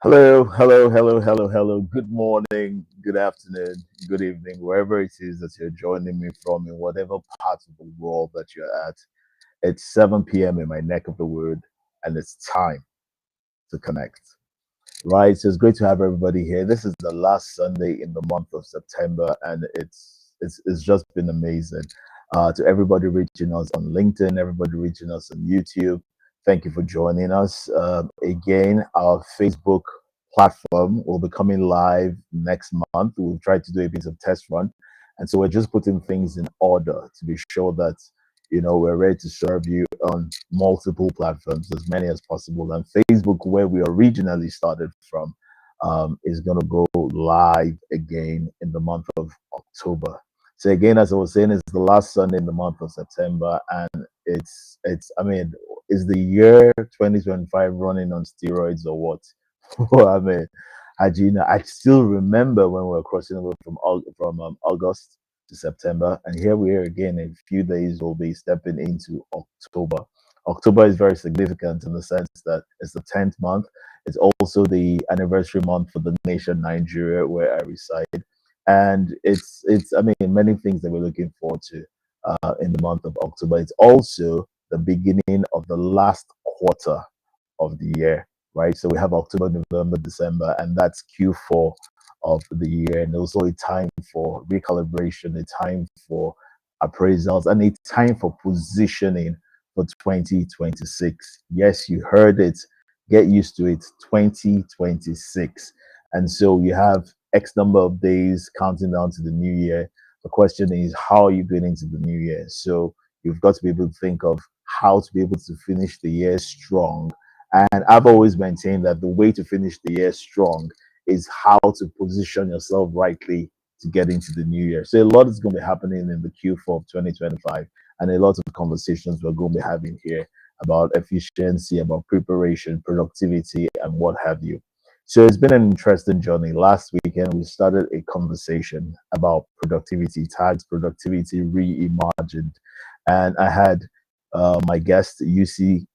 Hello, hello, hello, hello, hello. Good morning, good afternoon, good evening, wherever it is that you're joining me from, in whatever part of the world that you're at. It's 7 p.m. in my neck of the wood, and it's time to connect. Right, so it's great to have everybody here. This is the last Sunday in the month of September, and it's just been amazing. To everybody reaching us on LinkedIn, everybody reaching us on YouTube, thank you for joining us. Again, our Facebook platform will be coming live next month. We'll try to do a bit of test run, and so we're just putting things in order to be sure that we're ready to serve you on multiple platforms, as many as possible. And Facebook, where we originally started from, is going to go live again in the month of October. So again, as I was saying, it's the last Sunday in the month of September, and it's I mean, is the year 2025 running on steroids or what? Well, I mean, Hajina, I still remember when we were crossing over from August to September, and here we are again. In a few days, we'll be stepping into October. October is very significant in the sense that it's the 10th month. It's also the anniversary month for the nation Nigeria, where I reside, and it's I mean many things that we're looking forward to in the month of October. It's also the beginning of the last quarter of the year, right? So we have October, November, December, and that's Q4 of the year, and also a time for recalibration, a time for appraisals, and a time for positioning for 2026. Yes, you heard it. Get used to it. 2026. And so you have X number of days counting down to the new year. The question is, how are you going into the new year? So you've got to be able to think of how to be able to finish the year strong. And I've always maintained that the way to finish the year strong is how to position yourself rightly to get into the new year. So a lot is going to be happening in the Q4 of 2025, and a lot of conversations we're going to be having here about efficiency, about preparation, productivity, and what have you. So it's been an interesting journey. Last weekend, we started a conversation about productivity, tags productivity reimagined. And I had my guest, UC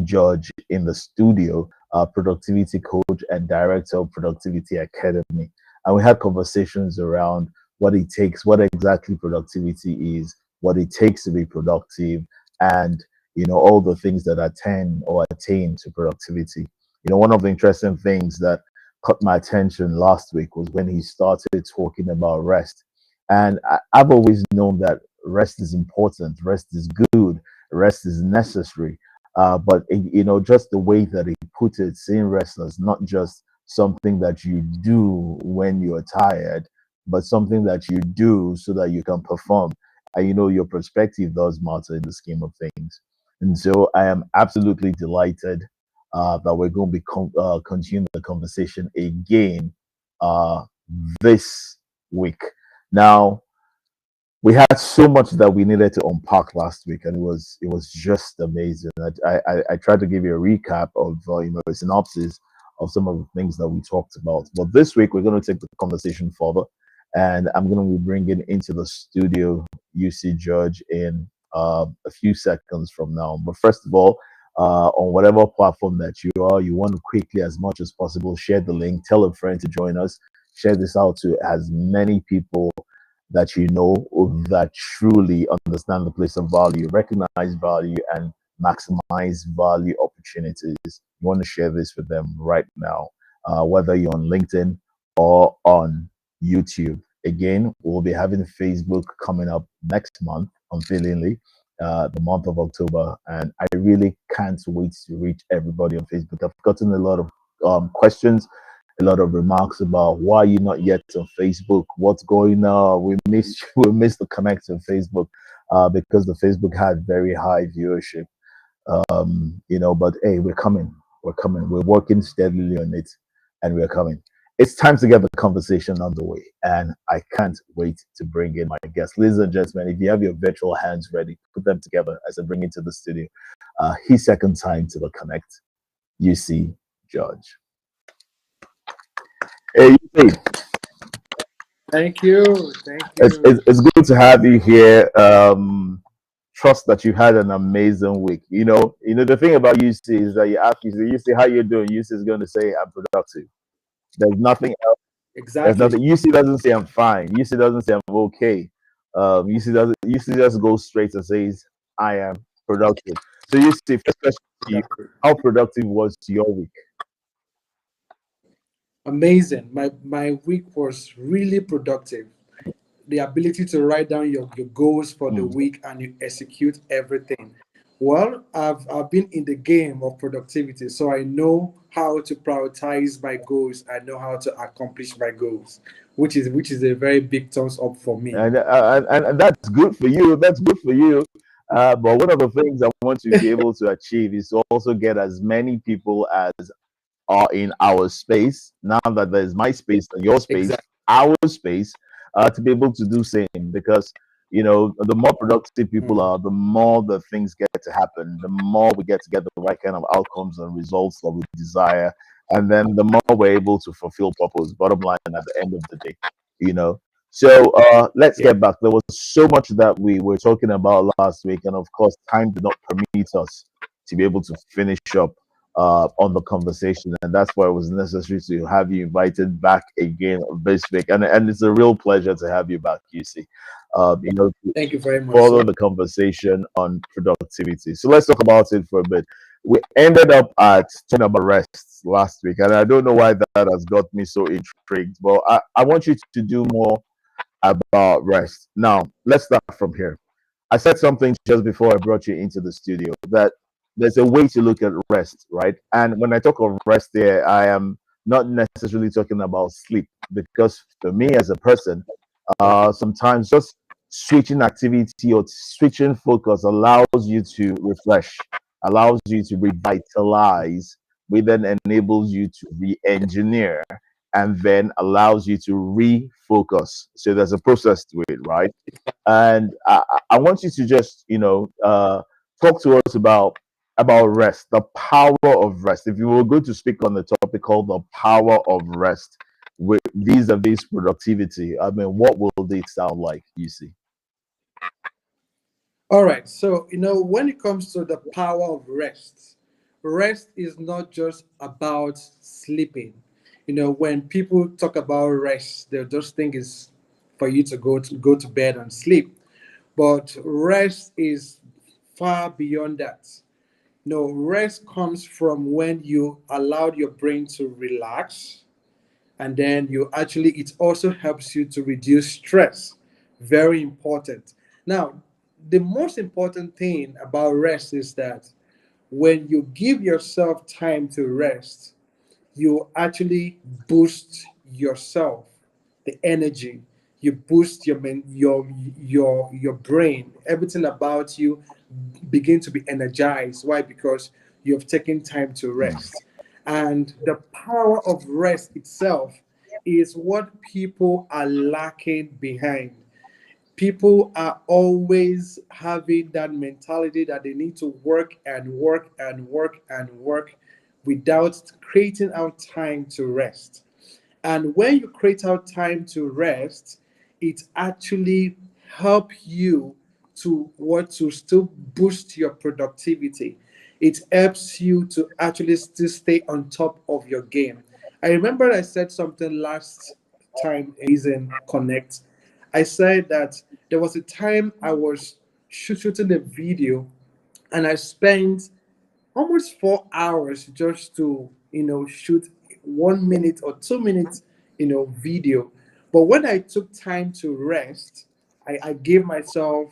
George, in the studio, productivity coach and director of Productivity Academy. And we had conversations around what it takes, what exactly productivity is, what it takes to be productive, and all the things that attend or attain to productivity. One of the interesting things that caught my attention last week was when he started talking about rest. And I've always known that rest is important, rest is good, rest is necessary. But just the way that he put it, seeing rest as not just something that you do when you're tired, but something that you do so that you can perform. And your perspective does matter in the scheme of things. And so I am absolutely delighted that we're going to be continuing the conversation again uh, this week. Now, we had so much that we needed to unpack last week, and it was just amazing. I tried to give you a recap of a synopsis of some of the things that we talked about. But this week we're going to take the conversation further, and I'm going to be bringing into the studio UC Judge in a few seconds from now. But first of all, on whatever platform that you are, you want to quickly, as much as possible, share the link, tell a friend to join us, share this out to as many people that that truly understand the place of value, recognize value, and maximize value opportunities. You want to share this with them right now, whether you're on LinkedIn or on YouTube. Again, we'll be having Facebook coming up next month, unfailingly, the month of October, and I really can't wait to reach everybody on Facebook. I've gotten a lot of questions, a lot of remarks about why you're not yet on Facebook, what's going on. We missed the connect on Facebook because the Facebook had very high viewership. But hey, we're coming, we're working steadily on it, and we're coming. It's time to get the conversation underway, and I can't wait to bring in my guests. Ladies and gentlemen, if you have your virtual hands ready, put them together as I bring into the studio. His second time to the connect, UC George. Hey, UC. Thank you. Thank It's, you. it's, it's good to have you here. trust that you had an amazing week. The thing about UC is that you ask you see how you're doing. UC is going to say I'm productive. There's nothing else. There's Exactly. nothing. UC doesn't say I'm fine. UC doesn't say I'm okay. UC doesn't. UC just goes straight and says I am productive. So UC, first question to you: Productive. how productive was your week? Amazing. My week was really productive. The ability to write down your goals for the Mm. week and you execute everything. Well, I've been in the game of productivity, so I know how to prioritize my goals. I know how to accomplish my goals, which is a very big thumbs up for me. And that's good for you. That's good for you. But one of the things I want to be able to achieve is to also get as many people as are in our space. Now that there's my space and your space, Exactly. our space, to be able to do same. Because the more productive people Mm. are, the more the things get to happen. The more we get to get the right kind of outcomes and results that we desire, and then the more we're able to fulfill purpose. Bottom line, at the end of the day, you know. So let's Yeah. get back. There was so much that we were talking about last week, and of course, time did not permit us to be able to finish up on the conversation, and that's why it was necessary to have you invited back again this week. And it's a real pleasure to have you back, UC. To Thank you very much, follow sir. the conversation on productivity. So let's talk about it for a bit. We ended up at talking about rest last week, and I don't know why that has got me so intrigued. But I want you to do more about rest. Now, let's start from here. I said something just before I brought you into the studio that there's a way to look at rest, right? And when I talk of rest there, I am not necessarily talking about sleep because for me as a person, Okay. sometimes just switching activity or switching focus allows you to refresh, allows you to revitalize, which then enables you to re-engineer and then allows you to refocus. So there's a process to it, right? And I want you to just talk to us about rest, the power of rest. If you were going to speak on the topic called the power of rest with vis-a-vis productivity, I mean, what will it sound like? You see. All right. So, when it comes to the power of rest, rest is not just about sleeping. When people talk about rest, they just think it's for you to go to bed and sleep. But rest is far beyond that. Rest comes from when you allowed your brain to relax, and then it also helps you to reduce stress. Very important. Now, the most important thing about rest is that when you give yourself time to rest, you actually boost yourself, the energy. You boost your brain. Everything about you begin to be energized. Why? Because you've taken time to rest. And the power of rest itself is what people are lacking behind. People are always having that mentality that they need to work and work and work and work without creating out time to rest. And when you create out time to rest, it actually help you to still boost your productivity. It helps you to actually still stay on top of your game. I remember I said something last time in Connect. I said that there was a time I was shooting a video and I spent almost 4 hours just to shoot 1 minute or 2 minutes video. But when I took time to rest, I gave myself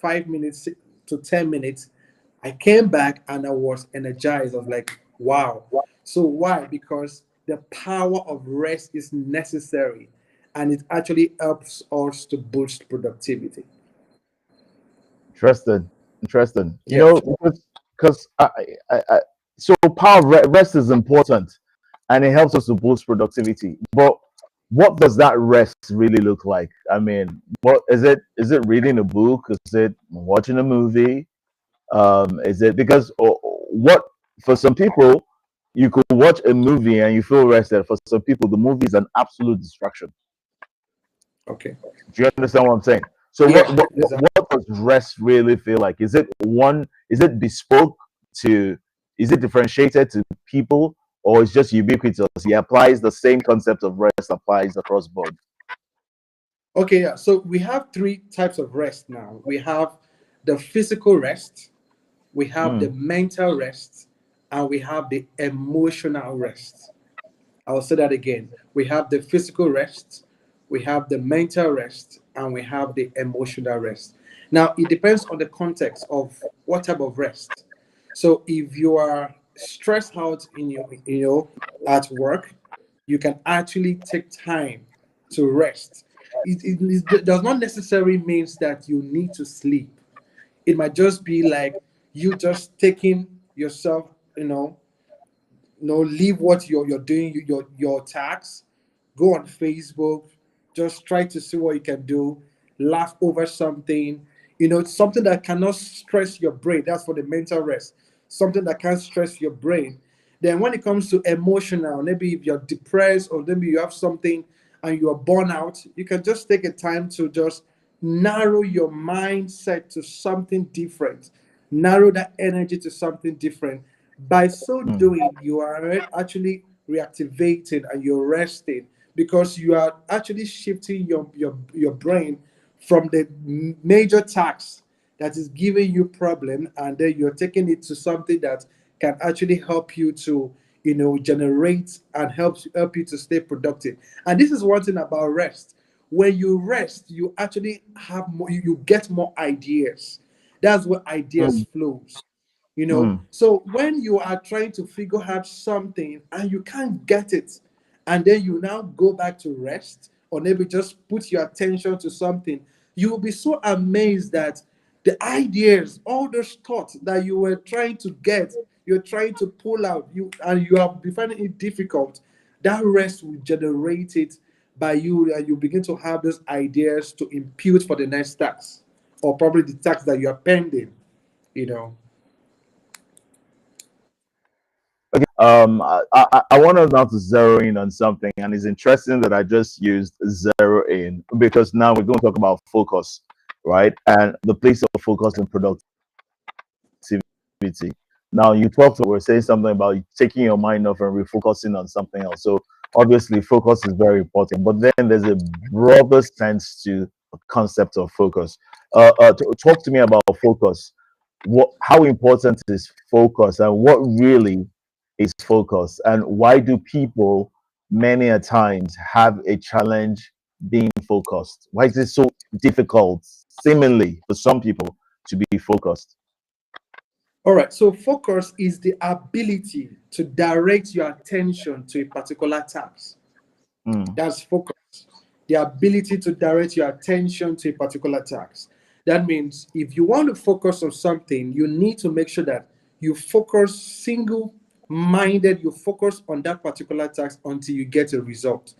5 minutes to 10 minutes. I came back and I was energized. I was like, wow. So why? Because the power of rest is necessary, and it actually helps us to boost productivity. Interesting, interesting. Yes. Because so power of rest is important, and it helps us to boost productivity. But what does that rest really look like? I mean, what is it? Is it reading a book? Is it watching a movie? Is it because what for some people you could watch a movie and you feel rested. For some people, the movie is an absolute distraction. Okay. Do you understand what I'm saying? So Yeah. Exactly. what does rest really feel like? Is it one? Is it bespoke to? Is it differentiated to people, or it's just ubiquitous? It applies the same concept of rest applies across board. Okay, yeah. So we have three types of rest now. We have the physical rest, we have the Mm, mental rest, and we have the emotional rest. I'll say that again. We have the physical rest, we have the mental rest, and we have the emotional rest. Now, it depends on the context of what type of rest. So, if you are stressed out at work, you can actually take time to rest. It does not necessarily means that you need to sleep. It might just be like you just taking yourself, leave what you're doing, your tasks, go on Facebook, just try to see what you can do, laugh over something, something that cannot stress your brain. That's for the mental rest. Something that can't stress your brain. Then when it comes to emotional, maybe if you're depressed or maybe you have something and you're burnt out, you can just take a time to just narrow your mindset to something different, narrow that energy to something different. By so mm, doing, you are actually reactivating and you're resting, because you are actually shifting your brain from the major task that is giving you problem, and then you're taking it to something that can actually help you to generate and help you to stay productive. And this is one thing about rest. When you rest, you actually have more, you get more ideas. That's where ideas mm, flows. mm. So when you are trying to figure out something and you can't get it, and then you now go back to rest, or maybe just put your attention to something, you will be so amazed that the ideas, all those thoughts that you were trying to get, you're trying to pull out, and you have been finding it difficult. That rest will generate it by you, and you begin to have those ideas to impute for the next task, or probably the task that you are pending. You know. I want us now to zero in on something, and it's interesting that I just used zero in because now we're going to talk about focus, right? And the place of focus and productivity. Now, you talked, we're saying something about taking your mind off and refocusing on something else. So, obviously, focus is very important, but then there's a broader sense to the concept of focus. Talk to me about focus. How important is focus, and what really is focus, and why do people many a times have a challenge being focused? Why is it so difficult, seemingly, for some people to be focused? All right, so focus is the ability to direct your attention to a particular task. Mm, That's focus. The ability to direct your attention to a particular task. That means if you want to focus on something, you need to make sure that you focus single minded, you focus on that particular task until you get a result.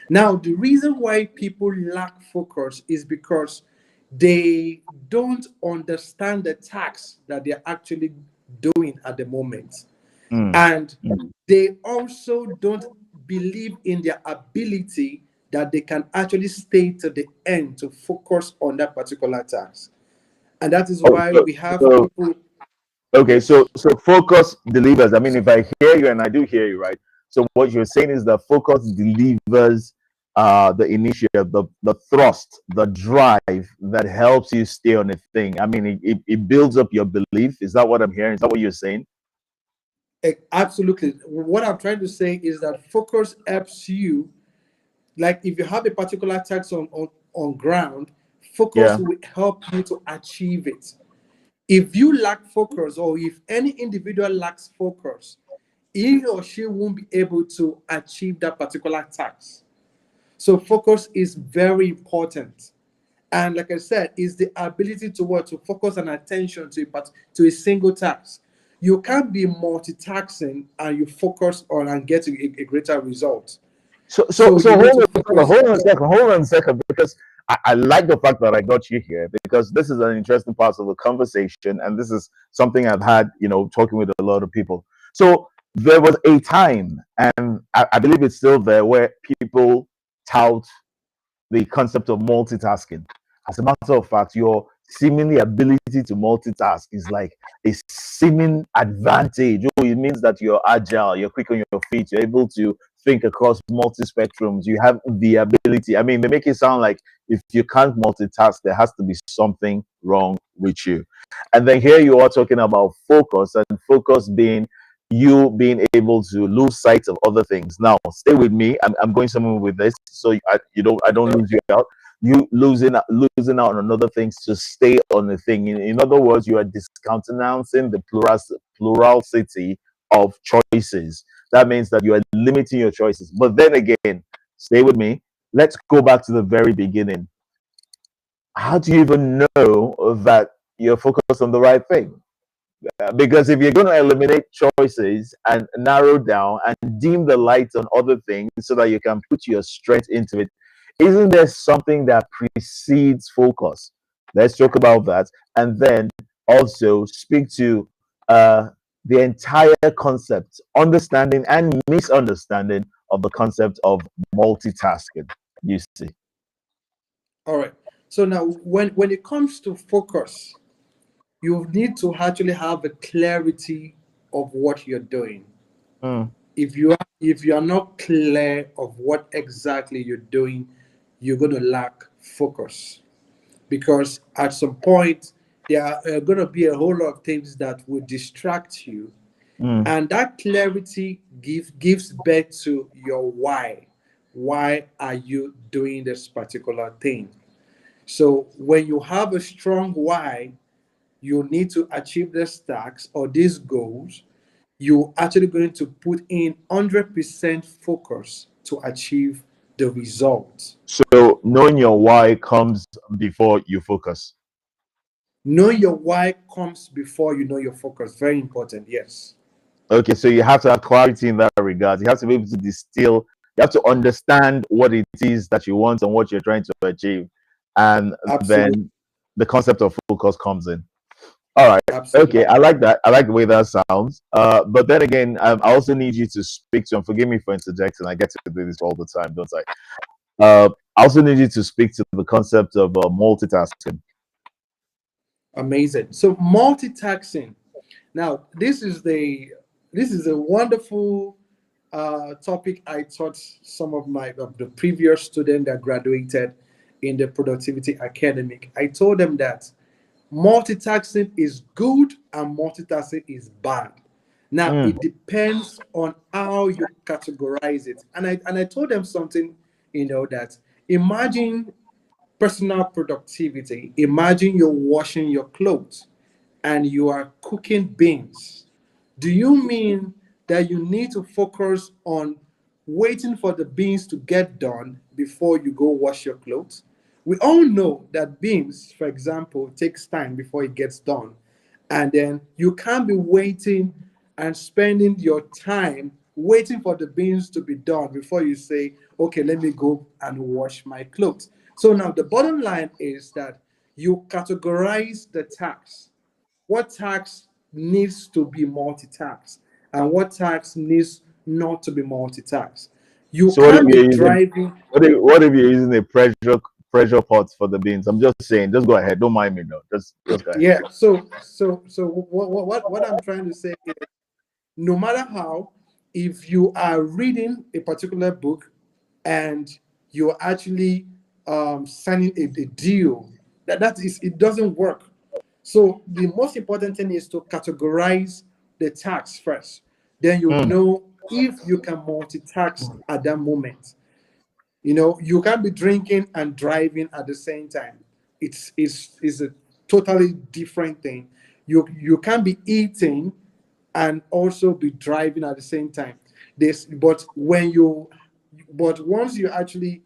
Now, the reason why people lack focus is because they don't understand the task that they're actually doing at the moment. mm, And mm. they also don't believe in their ability that they can actually stay to the end to focus on that particular task. And that is Oh, why so, we have so people. okay, so Yes. focus delivers. I mean, if I hear you, and I do hear you, right? So what you're saying is that focus delivers the initiative, the thrust, the drive that helps you stay on a thing. I mean, it builds up your belief. Is that what I'm hearing? Is that what you're saying? Absolutely. What I'm trying to say is that focus helps you. Like if you have a particular task on ground, focus Yeah. will help you to achieve it. If you lack focus, or if any individual lacks focus, he or she won't be able to achieve that particular task. So focus is very important. And like I said, is the ability to what, to focus an attention to a single task. You can't be multitasking and you focus on and get a greater result. So So you need to focus. hold on a second, because I like the fact that I got you here, because this is an interesting part of the conversation, and this is something I've had, talking with a lot of people. So there was a time, and I believe it's still there, where people tout the concept of multitasking. As a matter of fact, you're seemingly ability to multitask is like a seeming advantage. Oh, it means that you're agile, you're quick on your feet, you're able to think across multi spectrums, you have the ability. I mean, they make it sound like if you can't multitask, there has to be something wrong with you. And then here you are talking about focus, and focus being you being able to lose sight of other things. Now, stay with me. I'm going somewhere with this, so I don't lose you out. You losing out on other things to stay on the thing. In other words, you are discountenancing the plurality of choices. That means that you are limiting your choices. But then again, stay with me. Let's go back to the very beginning. How do you even know that you're focused on the right thing? Because if you're going to eliminate choices and narrow down and dim the lights on other things so that you can put your strength into it, isn't there something that precedes focus? Let's talk about that, and then also speak to the entire concept, understanding and misunderstanding of the concept of multitasking. You see. All right. So now, when it comes to focus, you need to actually have a clarity of what you're doing. Mm, If you are not clear of what exactly you're doing, you're going to lack focus, because at some point there are going to be a whole lot of things that will distract you, mm. and that clarity gives birth to your why. Why are you doing this particular thing? So when you have a strong why, you need to achieve these tasks or these goals, you're actually going to put in 100% focus to achieve the result. So knowing your why comes before you focus. Know your why comes before you know your focus. Very important, yes. Okay, so you have to have clarity in that regard. You have to be able to distill, you have to understand what it is that you want and what you're trying to achieve. And Absolutely. then the concept of focus comes in. All right. Okay, Absolutely. I like that. I like the way that sounds. But then again, I also need you to speak to, and forgive me for interjecting, I get to do this all the time, don't I? I also need you to speak to the concept of multitasking. Amazing. So multitasking. Now, this is a wonderful topic I taught some of the previous students that graduated in the Productivity Academic. I told them that multitasking is good and multitasking is bad. Now Mm, it depends on how you categorize it. And I told them something, that imagine personal productivity. Imagine you're washing your clothes and you are cooking beans. Do you mean that you need to focus on waiting for the beans to get done before you go wash your clothes? We all know that beans, for example, takes time before it gets done. And then you can't be waiting and spending your time waiting for the beans to be done before you say, okay, let me go and wash my clothes. So now the bottom line is that you categorize the tasks. What tax needs to be multi-tax and what tax needs not to be multi-tax? You so what if can't be you're using driving. what if you're using a pressure pot for the beans? I'm just saying, just go ahead. Don't mind me though. Just go ahead. Yeah, so what I'm trying to say is, no matter how, if you are reading a particular book and you're actually signing a deal, that is, it doesn't work. So the most important thing is to categorize the tax first. Then you Mm. know if you can multitask at that moment. You can't be drinking and driving at the same time. It's a totally different thing. You can't be eating and also be driving at the same time. This, but once you actually,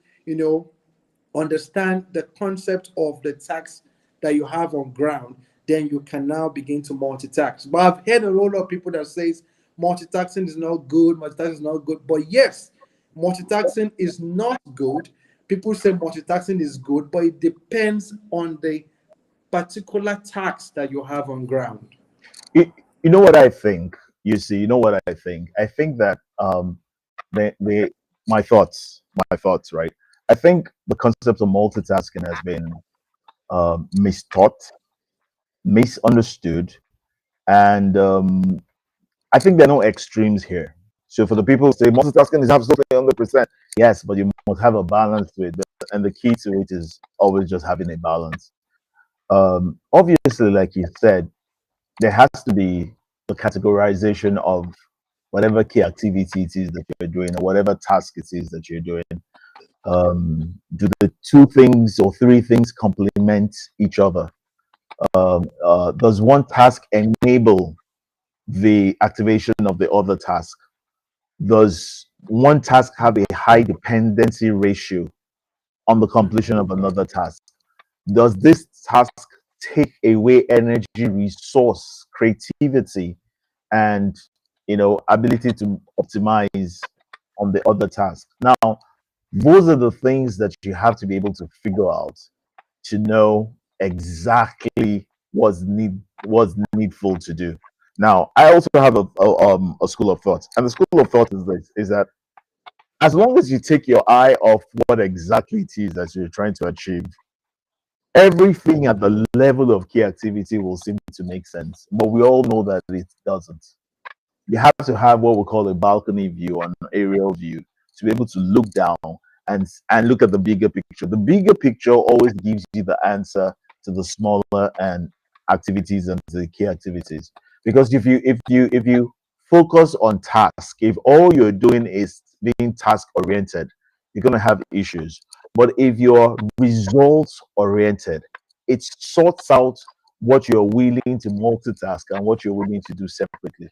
understand the concept of the tax that you have on ground, then you can now begin to multitask. But I've heard a lot of people that says multitasking is not good, multitasking is not good. But yes, multitasking is not good. People say multitasking is good, but it depends on the particular tax that you have on ground. You, you know what I think? You see, you know what I think? I think that the my thoughts, right? I think the concept of multitasking has been mistaught, misunderstood, and I think there are no extremes here. So for the people who say multitasking is absolutely 100%, yes, but you must have a balance to it, and the key to it is always just having a balance. Obviously, like you said, there has to be the categorization of whatever key activity it is that you're doing or whatever task it is that you're doing. Do the two things or three things complement each other? Does one task enable the activation of the other task? Does one task have a high dependency ratio on the completion of another task? Does this task take away energy, resource, creativity, and ability to optimize on the other task? Now, those are the things that you have to be able to figure out to know exactly what's needful to do. Now, I also have a school of thought, and the school of thought is this: is that as long as you take your eye off what exactly it is that you're trying to achieve, everything at the level of key activity will seem to make sense. But we all know that it doesn't. You have to have what we call a balcony view, an aerial view, to be able to look down and look at the bigger picture. The bigger picture always gives you the answer to the smaller and activities and the key activities. Because if you focus on task, if all you're doing is being task oriented, you're gonna have issues. But if you're results oriented, it sorts out what you're willing to multitask and what you're willing to do separately.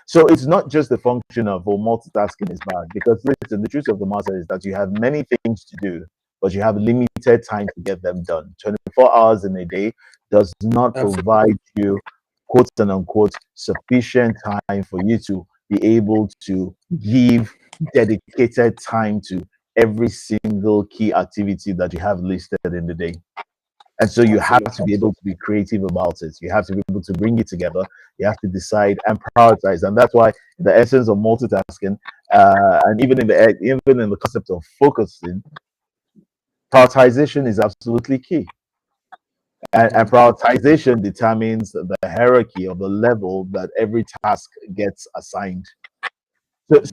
So it's not just the function of, oh, multitasking is bad, because listen, the truth of the matter is that you have many things to do, but you have limited time to get them done. 24 hours in a day does not Absolutely. provide you, quote and unquote, sufficient time for you to be able to give dedicated time to every single key activity that you have listed in the day. And so you have to Absolutely. be able to be creative about it. You have to be able to bring it together. You have to decide and prioritize. And that's why the essence of multitasking, and even in the concept of focusing, prioritization is absolutely key. And Mhm. prioritization determines the hierarchy of the level that every task gets assigned.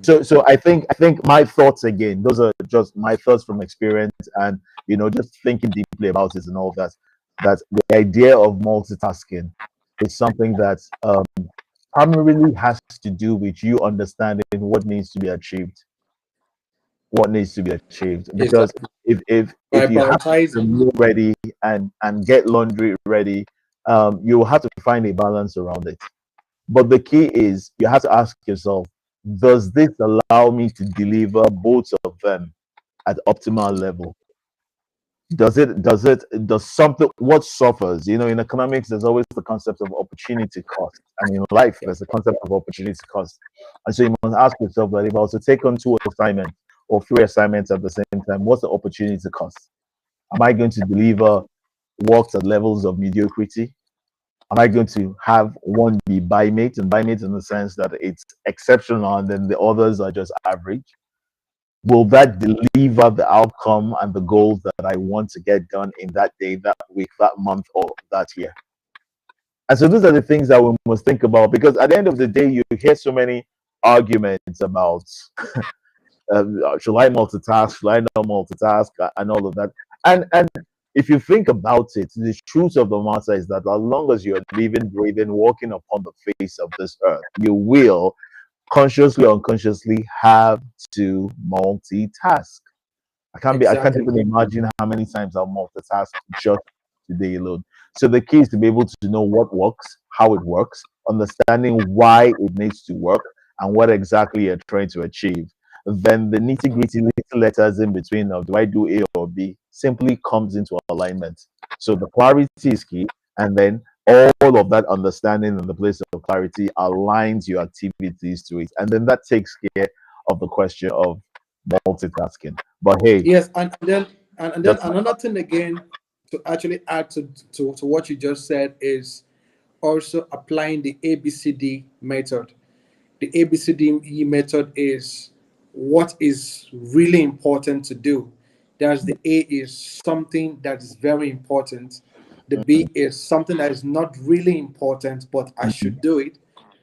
So I think my thoughts, again, those are just my thoughts from experience, and just thinking deeply about it and all of that. That the idea of multitasking is something that primarily has to do with you understanding what needs to be achieved. Because Exactly. if By you have the prioritizing. meal ready and get laundry ready, you will have to find a balance around it. But the key is you have to ask yourself, does this allow me to deliver both of them at optimal level? Does something, what suffers? In economics, there's always the concept of opportunity cost. And in life, there's the concept of opportunity cost. And so you must ask yourself that if I was to take on two assignments or three assignments at the same time, what's the opportunity cost? Am I going to deliver works at levels of mediocrity? Am I going to have one be by mate, and by mate in the sense that it's exceptional and then the others are just average? Will that deliver the outcome and the goals that I want to get done in that day, that week, that month, or that year? And so those are the things that we must think about, because at the end of the day, you hear so many arguments about should I multitask, should I not multitask, and all of that. And if you think about it, the truth of the matter is that as long as you're living, breathing, walking upon the face of this earth, you will consciously or unconsciously have to multitask. I can't Exactly. even imagine how many times I'll multitask just today alone. So the key is to be able to know what works, how it works, understanding why it needs to work, and what exactly you're trying to achieve. Then the nitty gritty little letters in between of do I do A or B simply comes into alignment. So the clarity is key, and then all of that understanding in the place of clarity aligns your activities to it, and then that takes care of the question of multitasking. But hey, Yes, and then that's my another thing again to actually add to what you just said is also applying the ABCD method. The ABCD method is what is really important to do. There's the A is something that is very important. The B is something that is not really important, but I should do it.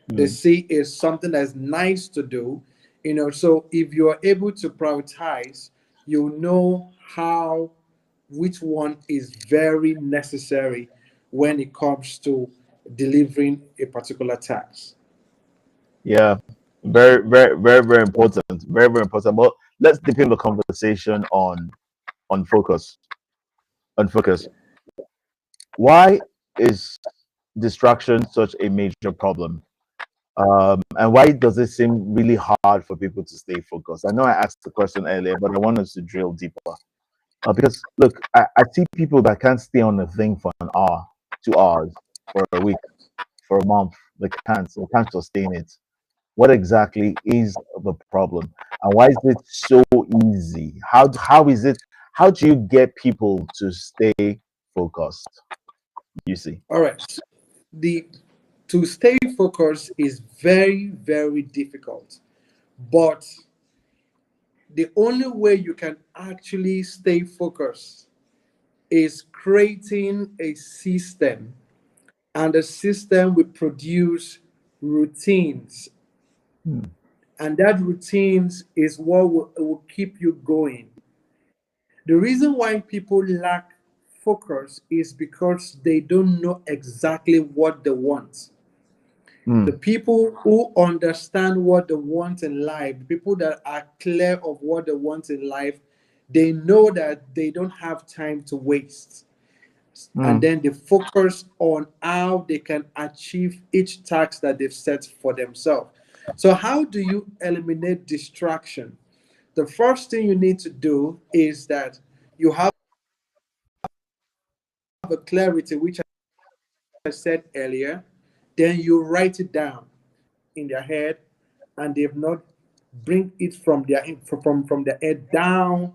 The C is something that's nice to do. So if you are able to prioritize, you know how which one is very necessary when it comes to delivering a particular task. Yeah, very, very, very, very important. Very, very important. But let's deepen the conversation on focus. On focus. Why is distraction such a major problem? And why does it seem really hard for people to stay focused? I know I asked the question earlier, but I want us to drill deeper. Because look, I see people that can't stay on a thing for an hour, 2 hours, for a week, for a month. They can't sustain it. What exactly is the problem, and why is it so easy? How is it? How do you get people to stay focused? You see. All right. The To stay focused is very, very difficult. But the only way you can actually stay focused is creating a system, and the system will produce routines, Hmm. and that routines is what will keep you going. The reason why people lack focus is because they don't know exactly what they want. The Hmm. people who understand what they want in life, the people that are clear of what they want in life, they know that they don't have time to waste. And Hmm. then they focus on how they can achieve each task that they've set for themselves. So, how do you eliminate distraction? The first thing you need to do is that you have a clarity, which I said earlier, then you write it down in their head, and they've not bring it from from the head down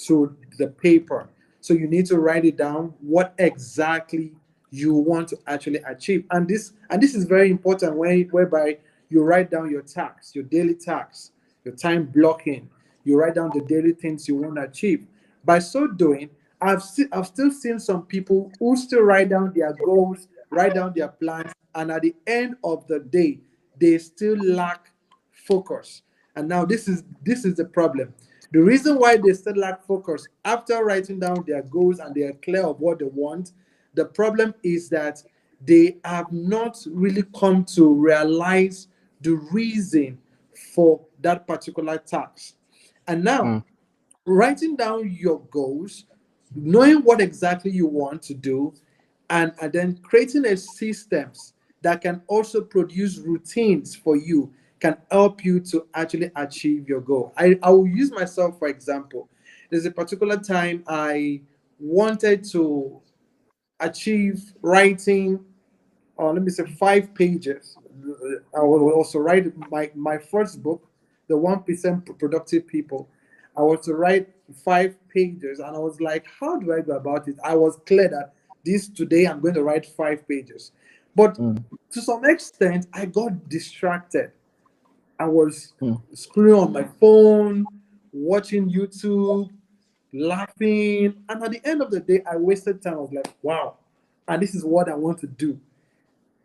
to the paper. So you need to write it down what exactly you want to actually achieve. And this is very important, whereby you write down your tasks, your daily tasks, your time blocking. You write down the daily things you want to achieve. By so doing, I've still seen some people who still write down their goals, write down their plans, and at the end of the day, they still lack focus. And now this is the problem. The reason why they still lack focus after writing down their goals and they are clear of what they want, the problem is that they have not really come to realize the reason for that particular task. And now, Hmm. writing down your goals, knowing what exactly you want to do, and then creating a systems that can also produce routines for you can help you to actually achieve your goal. I will use myself for example. There's a particular time I wanted to achieve writing, let me say 5 pages. I will also write my first book, the 1% Productive People. I was to write 5 pages, and I was like, how do I go about it? I was clear that this today I'm going to write 5 pages. But Hmm. to some extent, I got distracted. I was Hmm. scrolling on my phone, watching YouTube, laughing. And at the end of the day, I wasted time. I was like, wow, and this is what I want to do,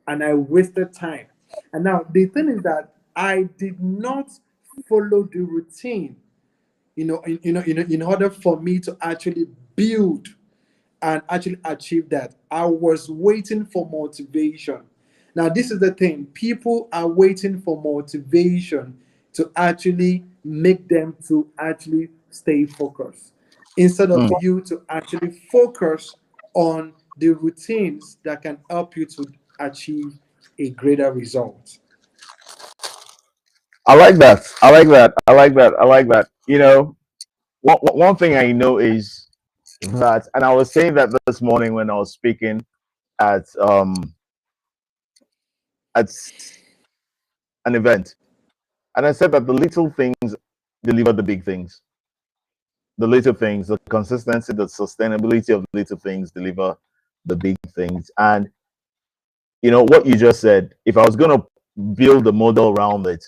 and I wasted time. And now the thing is that I did not follow the routine, in order for me to actually build and actually achieve that. I was waiting for motivation. Now, this is the thing: people are waiting for motivation to actually make them to actually stay focused, instead of Hmm. you to actually focus on the routines that can help you to achieve a greater result. I like that. I like that. I like that. I like that. One thing I know is that, and I was saying that this morning when I was speaking at at an event, and I said that the little things deliver the big things. The little things, the consistency, the sustainability of little things deliver the big things. And what you just said, if I was going to build a model around it,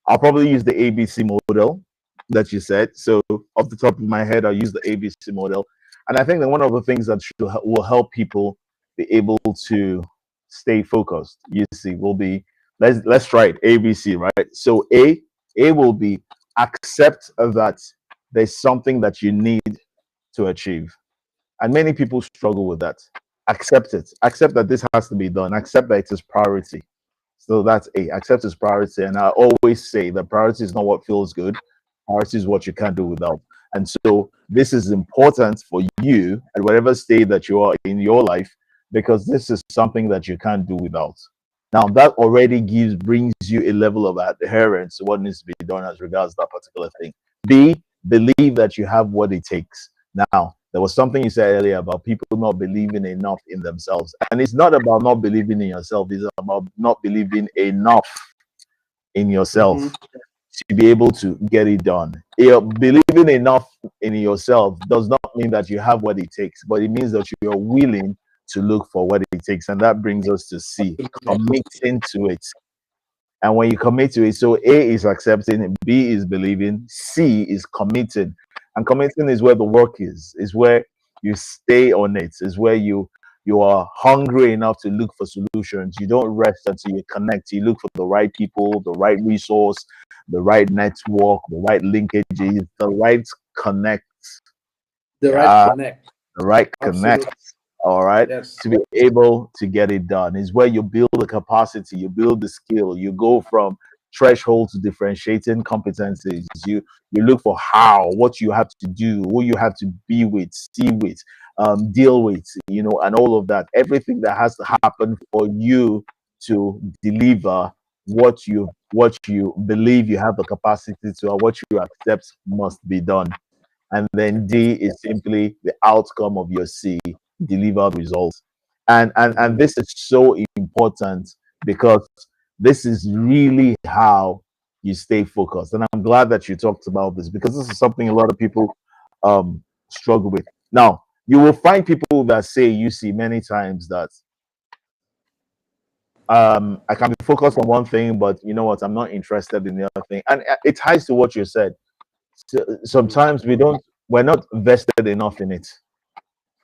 I'll probably use the ABC model that you said. So off the top of my head, I'll use the ABC model. And I think that one of the things that will help people be able to stay focused. You see, will be, let's try it. ABC, right? So A will be accept that there's something that you need to achieve. And many people struggle with that. Accept it. Accept that this has to be done. Accept that it is priority. So that's A. Accept its priority. And I always say that priority is not what feels good. Priority is what you can't do without. And so this is important for you at whatever state that you are in your life, because this is something that you can't do without. Now that already brings you a level of adherence to what needs to be done as regards that particular thing. B, believe that you have what it takes. Now, there was something you said earlier about people not believing enough in themselves. And it's not about not believing in yourself, it's about not believing enough in Mm-hmm. yourself to be able to get it done. Believing enough in yourself does not mean that you have what it takes, but it means that you're willing to look for what it takes. And that brings us to C, committing to it. And when you commit to it, so A is accepting, B is believing, C is committing. And committing is where the work is where you stay on it, is where you are hungry enough to look for solutions. You don't rest until you connect. You look for the right people, the right resource, the right network, the right linkages, the right connect. The right Yeah, connect. the right connect, Absolutely. all right, Yes. to be able to get it done is where you build the capacity, you build the skill, you go from threshold to differentiating competencies. You look for how, what you have to do, who you have to be with, see with, deal with, and all of that, everything that has to happen for you to deliver what you believe you have the capacity to, or what you accept must be done. And then D is simply the outcome of your C, delivered results. And Mm-hmm. this is so important, because this is really how you stay focused. And I'm glad that you talked about this, because this is something a lot of people struggle with. Now, you will find people that say, you see many times that I can be focused on one thing, but you know what, I'm not interested in the other thing. And it ties to what you said. Sometimes we're not vested enough in it.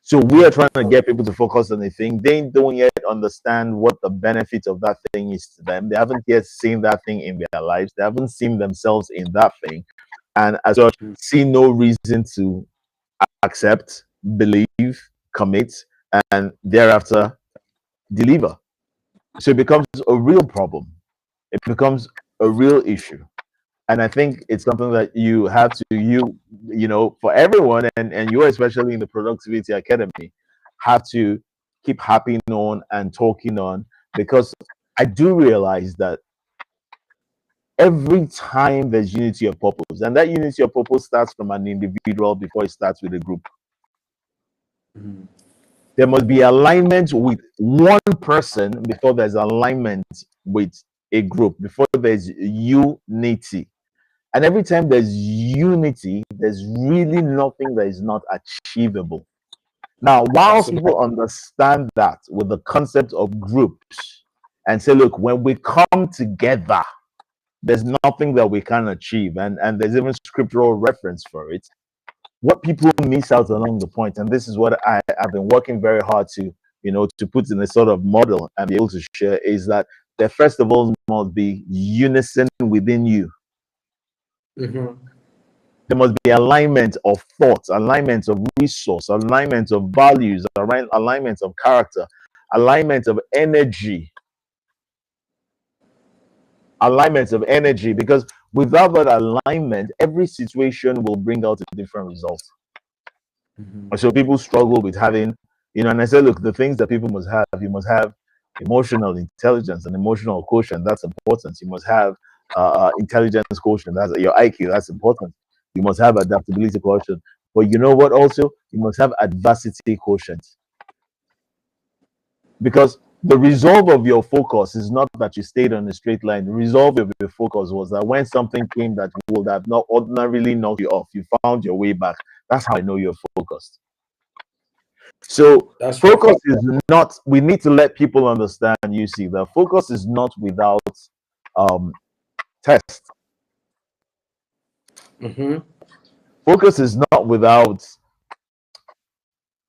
So we are Mm-hmm. trying to get people to focus on a thing. They don't yet understand what the benefit of that thing is to them. They haven't yet seen that thing in their lives. They haven't seen themselves in that thing. And as such, see no reason to accept, believe, commit, and thereafter deliver. So it becomes a real problem. It becomes a real issue. And I think it's something that you have to, for everyone, and you especially in the Productivity Academy, have to keep harping on and talking on, because I do realize that every time there's unity of purpose, and that unity of purpose starts from an individual before it starts with a group. Mm-hmm. There must be alignment with one person before there's alignment with a group, before there's unity. And every time there's unity, there's really nothing that is not achievable. Now, whilst Absolutely. people understand that with the concept of groups and say, look, when we come together, there's nothing that we can achieve. And there's even scriptural reference for it. What people miss out along the point, and this is what I've been working very hard to, to put in a sort of model and be able to share, is that there first of all must be unison within you. Mm-hmm. There must be alignment of thoughts, alignment of resource, alignment of values, alignment of character, alignment of energy, alignment of energy. Because without that alignment, every situation will bring out a different result. Mm-hmm. And so people struggle with having, and I say, look, the things that people must have, you must have emotional intelligence and emotional quotient. That's important. You must have intelligence quotient. That's your IQ. That's important. You must have adaptability quotient. But you know what? Also, you must have adversity quotient, because the resolve of your focus is not that you stayed on a straight line. The resolve of your focus was that when something came that would have not ordinarily knocked you off, you found your way back. That's how I know you're focused. So That's right. focus is not, we need to let people understand, you see, that focus is not without um test. Mm-hmm. Focus is not without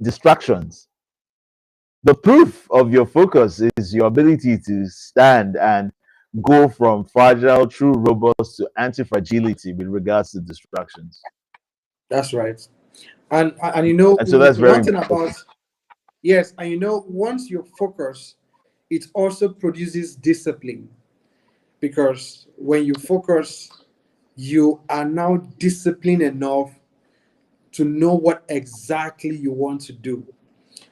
distractions. The proof of your focus is your ability to stand and go from fragile, true robust to anti-fragility with regards to distractions. That's right. And you know, And so that's very one thing important. about, yes, and you know, once you focus, it also produces discipline, because when you focus, you are now disciplined enough to know what exactly you want to do.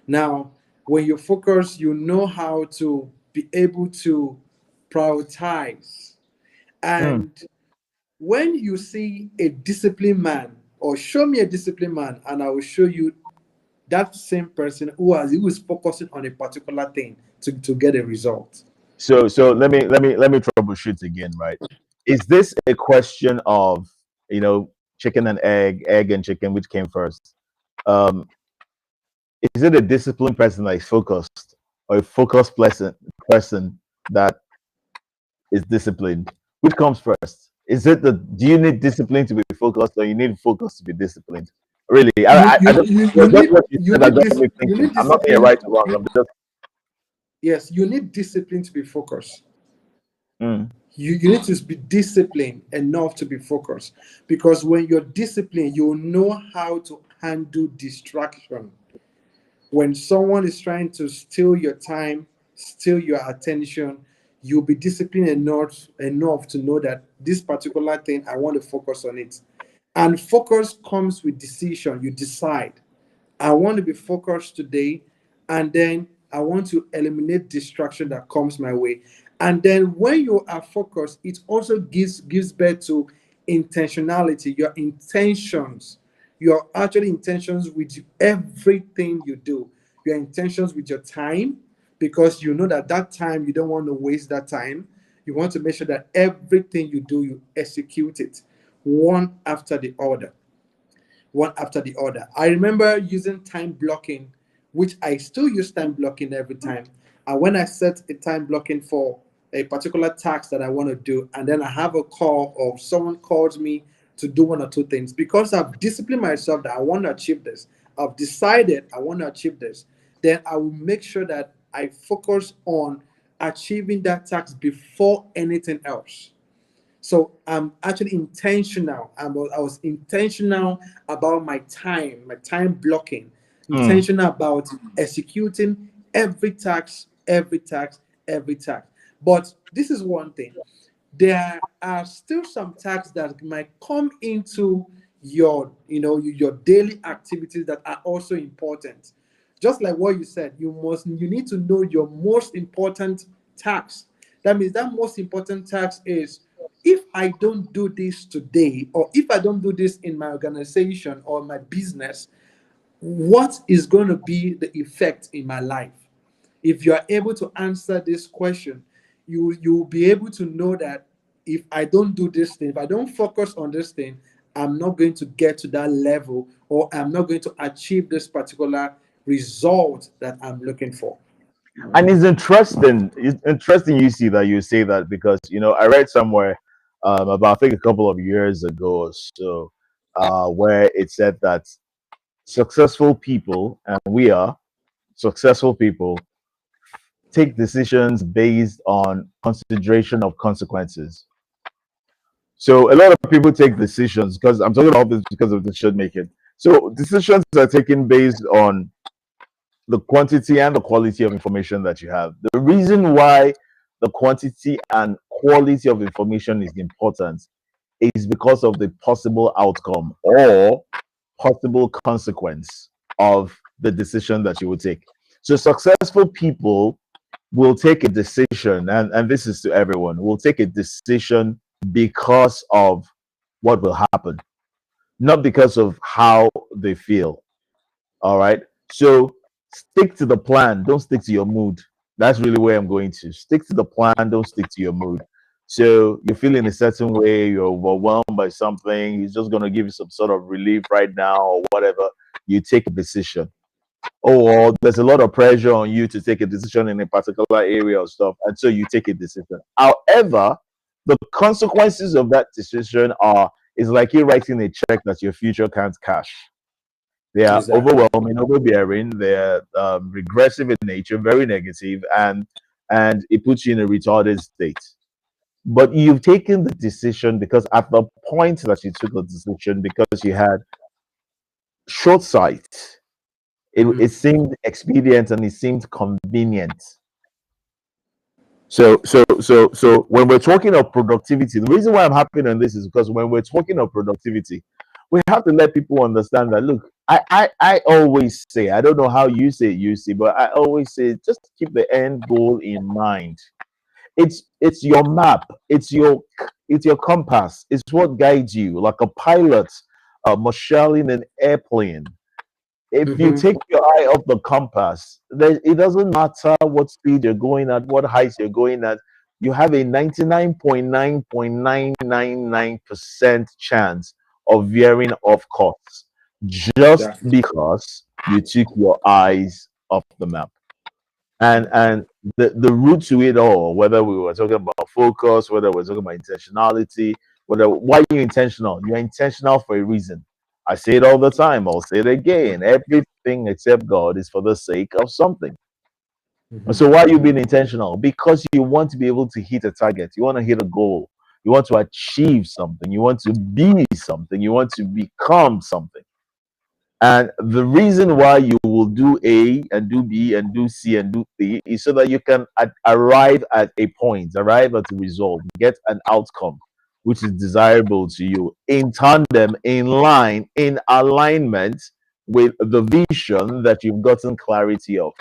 Now, when you focus, you know how to be able to prioritize. Mm. And when you see a disciplined man, or show me a disciplined man, and I will show you that same person who is focusing on a particular thing to get a result. So let me troubleshoot again, right? Is this a question of, you know, chicken and egg and chicken, which came first? Um, is it a disciplined person that is focused, or a focused person that is disciplined? Which comes first? Is it the do you need discipline to be focused, or you need focus to be disciplined? Really, I don't. Just what you said that got me You thinking. need I'm not saying right discipline. or wrong. I'm just. Yes, you need discipline to be focused. Mm, You need to be disciplined enough to be focused, because when you're disciplined, you know how to handle distraction. When someone is trying to steal your time, steal your attention, you'll be disciplined enough to know that this particular thing, I want to focus on it. And focus comes with decision. You decide, I want to be focused today, and then I want to eliminate distraction that comes my way. And then when you are focused, it also gives birth to intentionality. Your intentions, your actually intentions with everything you do, your intentions with your time, because you know that that time you don't want to waste that time. You want to make sure that everything you do, you execute it one after the other, one after the other. I remember using time blocking, which I still use time blocking every time. And when I set a time blocking for a particular task that I want to do, and then I have a call or someone calls me to do one or two things, because I've disciplined myself that I want to achieve this, I've decided I want to achieve this, then I will make sure that I focus on achieving that task before anything else. So I'm actually intentional. I was intentional about my time blocking, mm. intentional about executing every task, every task, every task. But this is one thing. There are still some tasks that might come into your daily activities that are also important. Just like what you said, you need to know your most important task. That means that most important task is, if I don't do this today, or if I don't do this in my organization or my business, what is going to be the effect in my life? If you are able to answer this question, you will be able to know that if I don't do this thing, if I don't focus on this thing, I'm not going to get to that level, or I'm not going to achieve this particular result that I'm looking for. And it's interesting. It's interesting you see that you say that because I read somewhere about I think a couple of years ago or so, where it said that successful people, and we are successful people, take decisions based on consideration of consequences. So a lot of people take decisions because I'm talking about this because of decision making. So decisions are taken based on the quantity and the quality of information that you have. The reason why the quantity and quality of information is important is because of the possible outcome or possible consequence of the decision that you will take. So successful people will take a decision, and this is to everyone, will take a decision because of what will happen, not because of how they feel. All right. So stick to the plan. Don't stick to your mood. That's really where I'm going to. Stick to the plan. Don't stick to your mood. So you're feeling a certain way, you're overwhelmed by something, he's just going to give you some sort of relief right now or whatever. You take a decision. Oh, well, there's a lot of pressure on you to take a decision in a particular area or stuff. And so you take a decision. However, the consequences of that decision are is like you writing a check that your future can't cash. They are Exactly. overwhelming, overbearing. They're regressive in nature, very negative, and it puts you in a retarded state. But you've taken the decision because at the point that you took the decision, because you had short sight, it Mm-hmm. seemed expedient and it seemed convenient. So when we're talking of productivity, the reason why I'm happy on this is because when we're talking of productivity, we have to let people understand that look, I always say, I don't know how you say it, you see, but I always say just keep the end goal in mind. It's your map, it's your compass, it's what guides you, like a pilot marshalling an airplane. If you Mm-hmm. take your eye off the compass, then it doesn't matter what speed you're going at, what height you're going at. You have a 99.99999% chance of veering off course just Exactly. because you took your eyes off the map. And the root to it all, whether we were talking about focus, whether we're talking about intentionality, whether why are you intentional? You're intentional for a reason. I say it all the time, I'll say it again. Everything except God is for the sake of something. And Mm-hmm. so why are you being intentional? Because you want to be able to hit a target, you want to hit a goal, you want to achieve something, you want to be something, you want to become something. And the reason why you will do A and do B and do C and do D is so that you can arrive at a point, arrive at a result, get an outcome which is desirable to you in tandem, in line, in alignment with the vision that you've gotten clarity of.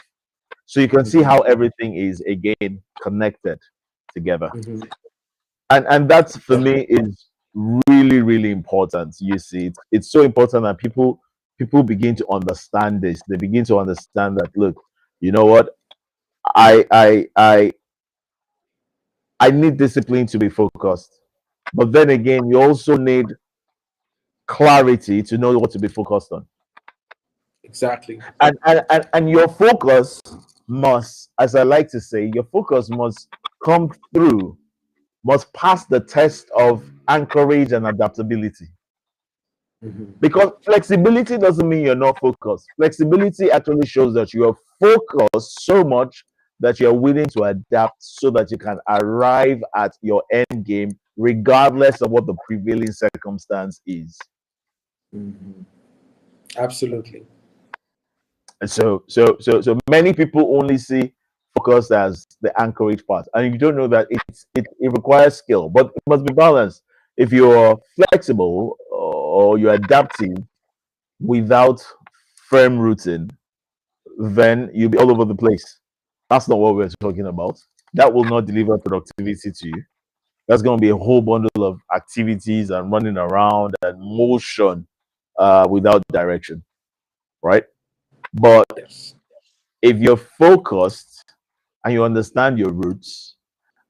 So you can see Mm-hmm. how everything is again connected together. Mm-hmm. And that's for me is really really important. You see, it's so important that people begin to understand this. They begin to understand that look, you know what, i i i I need discipline to be focused, but then again you also need clarity to know what to be focused on. Exactly. And your focus must, as I like to say, your focus must come through, must pass the test of anchorage and adaptability. Mm-hmm. Because flexibility doesn't mean you're not focused. Flexibility actually shows that you are focused so much that you're willing to adapt so that you can arrive at your end game regardless of what the prevailing circumstance is. Mm-hmm. Absolutely. And so many people only see focus as the anchorage part, and you don't know that it requires skill, but it must be balanced. If you're flexible or you're adaptive without firm rooting, then you'll be all over the place. That's not what we're talking about. That will not deliver productivity to you. That's going to be a whole bundle of activities and running around and motion without direction, right? But Yes. if you're focused and you understand your roots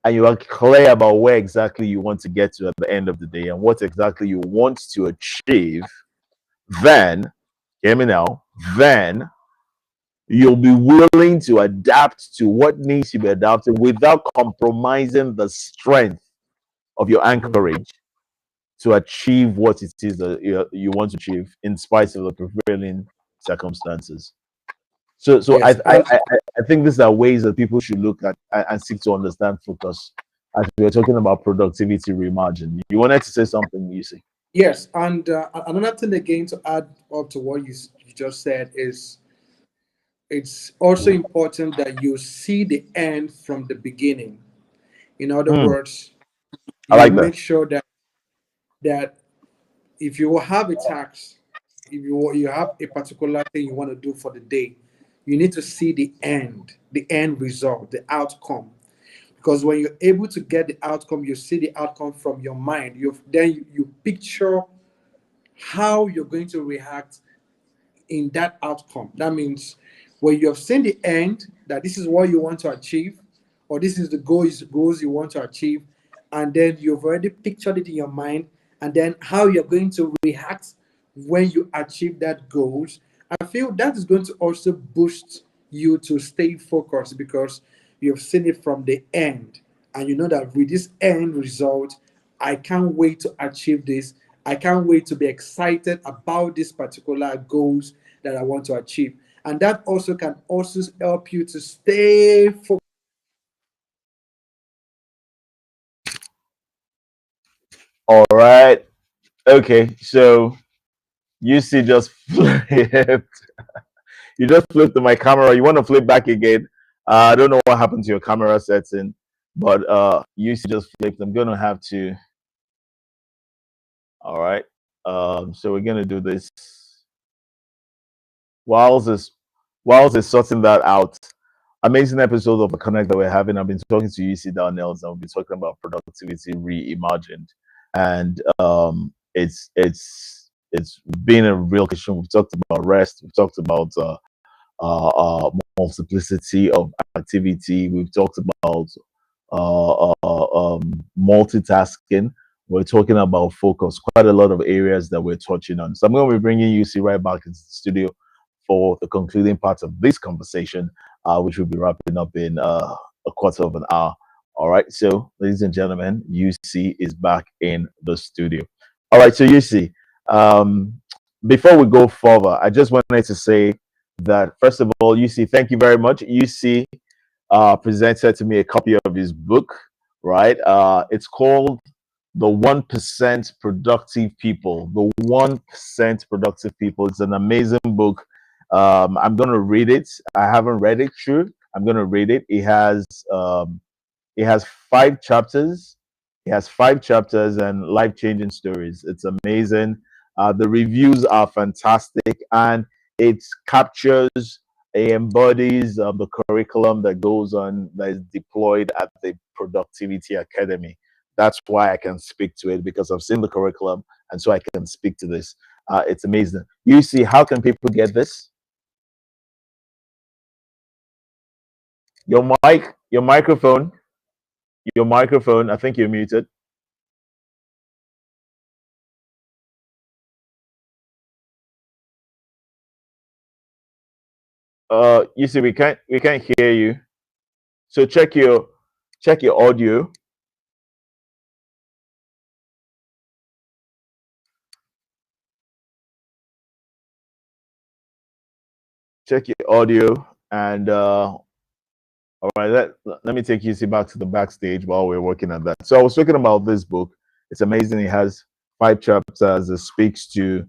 and you are clear about where exactly you want to get to at the end of the day and what exactly you want to achieve, then, hear me now, then you'll be willing to adapt to what needs to be adapted without compromising the strength of your Mm-hmm. anchorage to achieve what it is that you want to achieve in spite of the prevailing circumstances. So Yes. And I think these are ways that people should look at and seek to understand focus as we are talking about productivity reimagined. You wanted to say something, you see? yes, and another thing again to add up to what you just said is it's also important that you see the end from the beginning. In other Hmm, words, I you like that. make sure that if you have a task, if you have a particular thing you want to do for the day, you need to see the end result, the outcome. Because when you're able to get the outcome, you see the outcome from your mind. You picture how you're going to react in that outcome. That means when you have seen the end, that this is what you want to achieve, or this is the goals you want to achieve, and then you've already pictured it in your mind, and then how you're going to react when you achieve that goals. I feel that is going to also boost you to stay focused because you've seen it from the end, and you know that with this end result, I can't wait to achieve this. I can't wait to be excited about these particular goals that I want to achieve. And that also can also help you to stay focused. All right. Okay. So you see, just flipped. You just flipped to my camera. You want to flip back again? I don't know what happened to your camera setting, but you see, just flipped. I'm gonna have to. All right. So we're gonna do this whilst is whilst is sorting that out. Amazing episode of the Connect that we're having. I've been talking to UC Daniels and we've been talking about productivity reimagined, and it's been a real question. We've talked about rest. We've talked about multiplicity of activity. We've talked about multitasking. We're talking about focus. Quite a lot of areas that we're touching on. So I'm going to be bringing UC right back into the studio for the concluding part of this conversation, which will be wrapping up in a quarter of an hour. All right. So, ladies and gentlemen, UC is back in the studio. All right. So, UC, um, before we go further, I just wanted to say that, first of all, UC, thank you very much. UC presented to me a copy of his book, right? It's called The 1% Productive People. The 1% Productive People. It's an amazing book. I'm going to read it. I haven't read it, true. I'm going to read it. It has 5 chapters. It has 5 chapters and life-changing stories. It's amazing. The reviews are fantastic, and it captures, it embodies the curriculum that goes on, that is deployed at the Productivity Academy. That's why I can speak to it, because I've seen the curriculum, and so I can speak to this. It's amazing. You see, how can people get this? Your microphone, your microphone. I think you're muted. You see, we can't hear you. So check your audio. Check your audio, and all right, let me take you see back to the backstage while we're working on that. So I was talking about this book. It's amazing. It has 5 chapters. It speaks to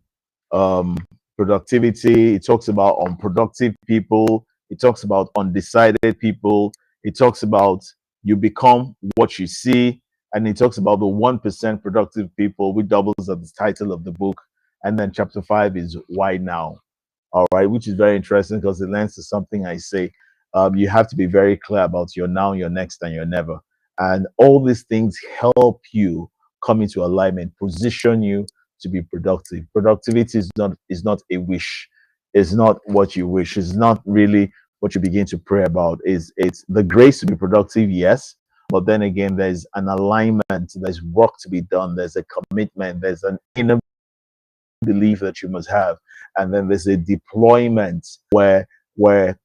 um, productivity. It talks about unproductive people. It talks about undecided people. It talks about you become what you see. And it talks about the 1% productive people, which doubles as the title of the book. And then chapter 5 is why now. All right, which is very interesting because it lends to something I say. You have to be very clear about your now, your next, and your never. And all these things help you come into alignment, position you to be productive. Productivity is not a wish. It's not what you wish. It's not really what you begin to pray about. It's the grace to be productive, yes. But then again, there's an alignment, there's work to be done, there's a commitment, there's an inner belief that you must have, and then there's a deployment where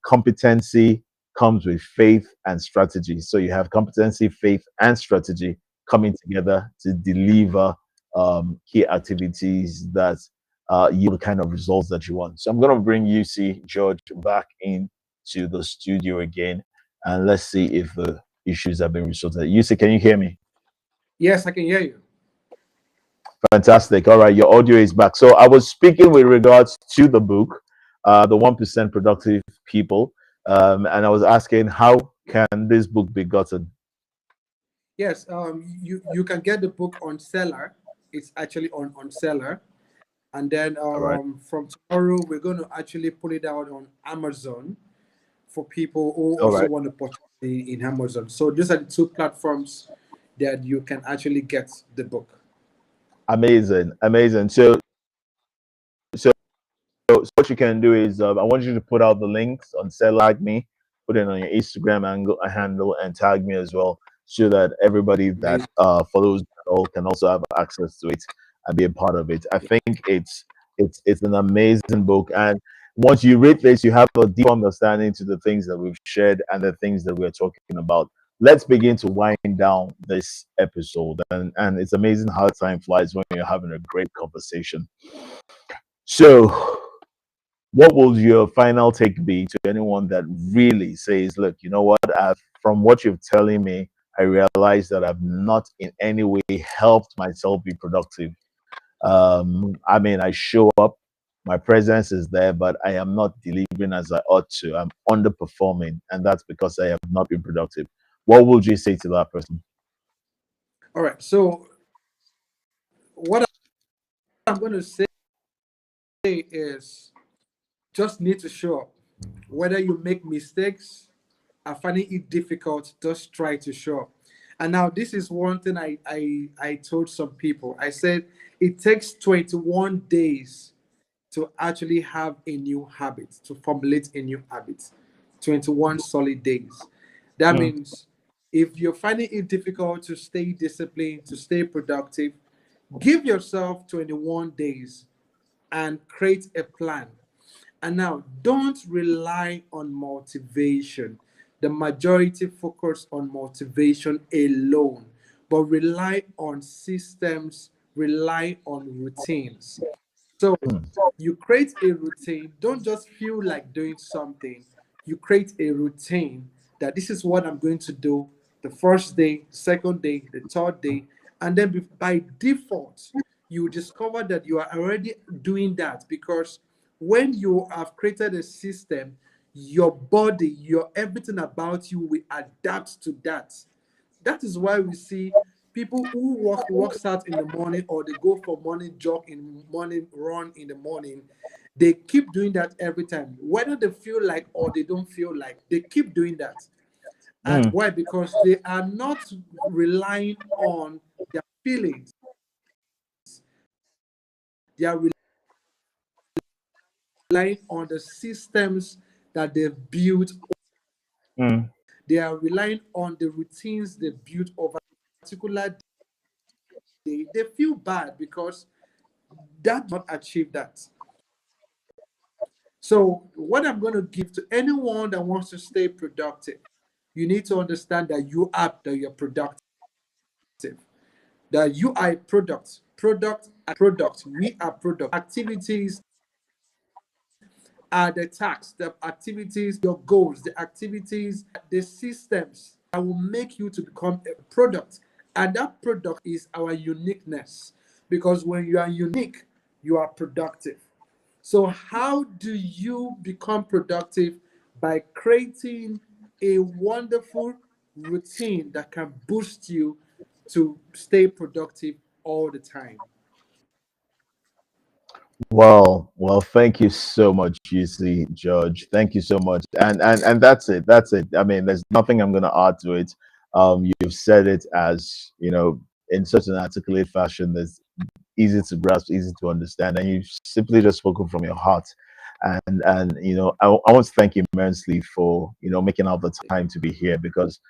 competency comes with faith and strategy. So you have competency, faith, and strategy coming together to deliver key activities that yield the kind of results that you want. So I'm going to bring UC George back into the studio again, and let's see if the issues have been resolved. UC, can you hear me? Yes, I can hear you. Fantastic. All right, your audio is back. So I was speaking with regards to the book, The 1% Productive People, and I was asking how can this book be gotten? Yes, you can get the book on Seller. It's actually on Seller, and then All right, from tomorrow we're going to actually put it out on Amazon for people who all also right. want to purchase in Amazon. So these are the two platforms that you can actually get the book. Amazing, amazing. So what you can do is, I want you to put out the links on Tag Me, put it on your Instagram handle, and tag me as well, so that everybody that Amazing. follows all can also have access to it and be a part of it. I think it's an amazing book, and once you read this, you have a deep understanding to the things that we've shared and the things that we're talking about. Let's begin to wind down this episode, and it's amazing how time flies when you're having a great conversation. So what will your final take be to anyone that really says, look, you know what, from what you're telling me, I realize that I've not in any way helped myself be productive. I mean, I show up, my presence is there, but I am not delivering as I ought to. I'm underperforming, and that's because I have not been productive. What would you say to that person? All right. So what I'm going to say is just need to show up. Whether you make mistakes, are finding it difficult, just try to show up. And now this is one thing I told some people. I said it takes 21 days to actually have a new habit, to formulate a new habit. 21 solid days. That Mm, means if you're finding it difficult to stay disciplined, to stay productive, give yourself 21 days and create a plan. And now, don't rely on motivation. The majority focus on motivation alone, but rely on systems, rely on routines. So mm, you create a routine. Don't just feel like doing something. You create a routine that this is what I'm going to do the first day, second day, the third day. And then by default, you discover that you are already doing that because when you have created a system, your body, your everything about you will adapt to that. That is why we see people who works out in the morning or they go for morning jog in morning run in the morning. They keep doing that every time, whether they feel like or they don't feel like. They keep doing that, and mm, why? Because they are not relying on their feelings. They are relying on the systems that they've built. mm. They are relying on the routines they built over a particular day. They feel bad because that did not achieve that. So, what I'm going to give to anyone that wants to stay productive, you need to understand that you're productive, that you are a product. We are product. Activities are the tasks, the activities, your goals, the activities, the systems that will make you to become a product. And that product is our uniqueness. Because when you are unique, you are productive. So, how do you become productive? By creating a wonderful routine that can boost you to stay productive all the time. Well, thank you so much, UC Judge. Thank you so much. And that's it. That's it. I mean, there's nothing I'm gonna add to it. You've said it as, in such an articulate fashion that's easy to grasp, easy to understand, and you've simply just spoken from your heart. And I want to thank you immensely for making out the time to be here because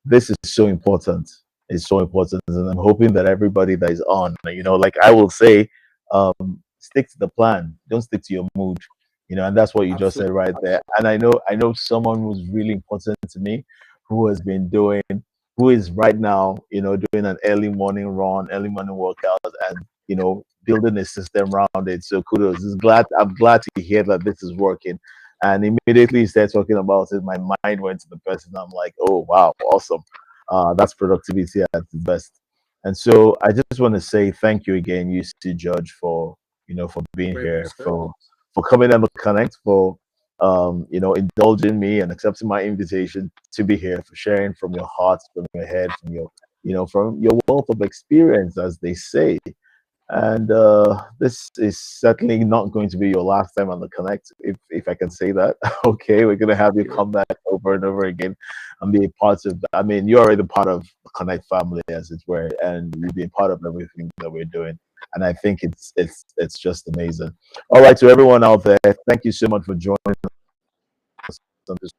this is so important. It's so important, and I'm hoping that everybody that is on, like I will say, stick to the plan. Don't stick to your mood. And that's what you just Absolutely. said right there. And I know someone who's really important to me, who has been doing, who is right now, doing an early morning run, early morning workout, and building a system around it. So kudos. I'm glad to hear that this is working. And immediately he started talking about it. My mind went to the person. I'm like, oh wow, awesome. That's productivity at its best. And so I just want to say thank you again, UC Judge, for being Very much here, so. for coming and connect, for indulging me and accepting my invitation to be here, for sharing from your heart, from your head, from your wealth of experience, as they say. And this is certainly not going to be your last time on the Connect, if I can say that. Okay, we're going to have you Yeah. come back over and over again and be a part of. I mean, you're already part of the Connect family, as it were, and you've been part of everything that we're doing. And I think it's just amazing. All right, to everyone out there, thank you so much for joining us on this.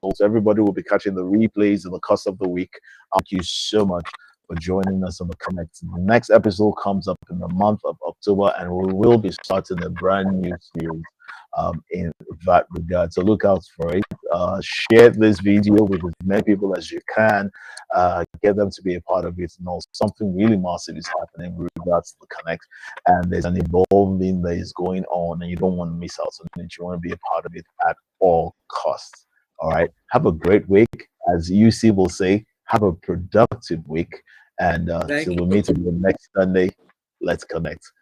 So everybody will be catching the replays in the course of the week. Thank you so much for joining us on the Connect. The next episode comes up in the month of October, and we will be starting a brand new series. in that regard. So look out for it. Share this video with as many people as you can. Get them to be a part of it. No, something really massive is happening with regards to the connect, and there's an evolving that is going on, and you don't want to miss out on it. You want to be a part of it at all costs. All right. Have a great week. As UC will say, have a productive week. And till Thank we you. meet again next Sunday, let's connect.